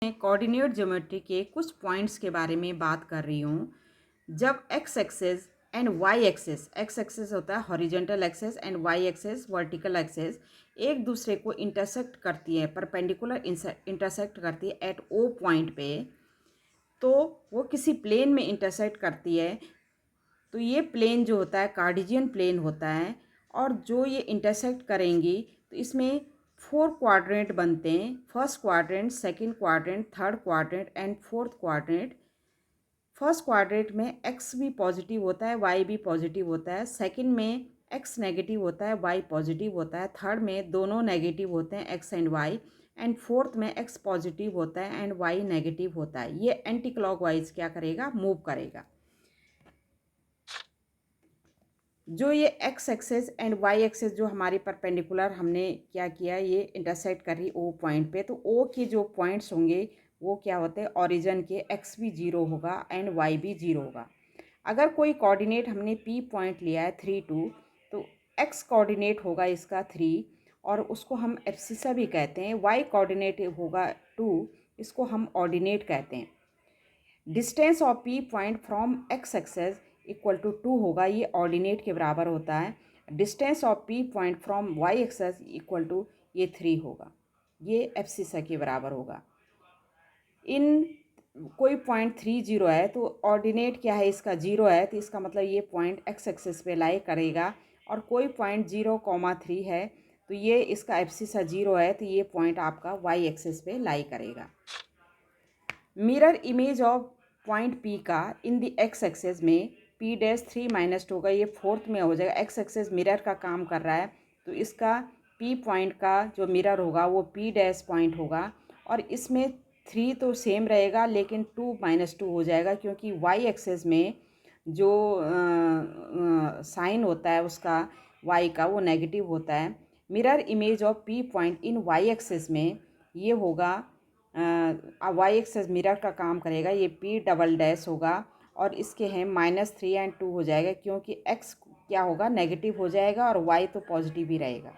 मैं coordinate geometry के कुछ पॉइंट्स के बारे में बात कर रही हूँ। जब X axis and Y axis, X axis होता है horizontal axis and Y axis vertical axis, एक दूसरे को इंटरसेक्ट करती है, परपेंडिकुलर इंटरसेक्ट करती है एट ओ पॉइंट पे, तो वो किसी प्लेन में इंटरसेक्ट करती है। तो ये प्लेन जो होता है कार्टेशियन प्लेन होता है, और जो ये इंटरसेक्ट करेंगी तो इसमें 4 क्वाड्रेंट बनते हैं। First quadrant, second quadrant, third quadrant and fourth quadrant. First quadrant में एक्स भी पॉजिटिव होता है, वाई भी पॉजिटिव होता है। सेकंड में एक्स नेगेटिव होता है, वाई पॉजिटिव होता है। थर्ड में दोनों नेगेटिव होते हैं, X and Y. And fourth में एक्स पॉजिटिव होता है एंड वाई नेगेटिव होता है। ये एंटी क्लॉकवाइज क्या करेगा, मूव करेगा। जो ये X axis and Y axis जो हमारी परपेंडिकुलर हमने क्या किया, ये इंटरसेक्ट करी ओ पॉइंट पे, तो ओ के जो पॉइंट्स होंगे वो क्या होते हैं, ओरिजिन के एक्स भी जीरो होगा एंड वाई भी जीरो होगा। अगर कोई कोऑर्डिनेट हमने पी पॉइंट लिया है 3 2, तो एक्स कोऑर्डिनेट होगा इसका 3 और उसको हम एब्सिसा भी कहते हैं। वाई कोऑर्डिनेट होगा 2, इसको हम ऑर्डिनेट कहते हैं। Distance of P point from X axis equal to 2 होगा, ये ऑर्डिनेट के बराबर होता है। Distance of P point from Y axis equal to ये 3 होगा, ये एब्सिसा के बराबर होगा। इन कोई पॉइंट 3 0 है तो ऑर्डिनेट क्या है इसका 0 है, तो इसका मतलब ये पॉइंट एक्स एक्सेस पे लाई करेगा। और कोई पॉइंट 0,3 है तो ये इसका एब्सिसा 0 है, तो ये पॉइंट आपका वाई एक्सेस पे लाई करेगा। Mirror image of point P का इन द एक्स एक्सेस में पी डैश 3 माइनस होगा, ये फोर्थ में हो जाएगा। एक्स एक्सेस मिरर का काम कर रहा है, तो इसका पी पॉइंट का जो मिरर होगा वो पी डैश पॉइंट होगा। और इसमें 3 तो सेम रहेगा लेकिन 2 माइनस 2 हो जाएगा, क्योंकि वाई एक्सेस में जो साइन होता है उसका वाई का वो नेगेटिव होता है। Mirror image of P point in Y axis में ये होगा, वाई एक्सेस मिरर का काम करेगा, ये पी डबल डैश होगा। और इसके हैं -3 एंड 2 हो जाएगा, क्योंकि एक्स क्या होगा, नेगेटिव हो जाएगा और वाई तो पॉजिटिव ही रहेगा।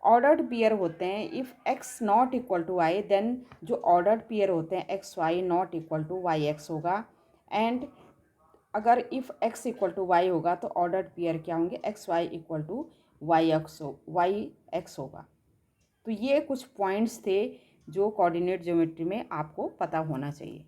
ऑर्डर्ड पेयर होते हैं if X not equal to Y, then जो ऑर्डर्ड पेयर होते हैं X Y not equal to Y X होगा। एंड अगर if X equal to Y होगा तो ऑर्डर्ड पेयर क्या होंगे, X Y equal to Y X होगा। तो ये कुछ पॉइंट्स थे जो कोऑर्डिनेट ज्योमेट्री में आपको पता होना चाहिए।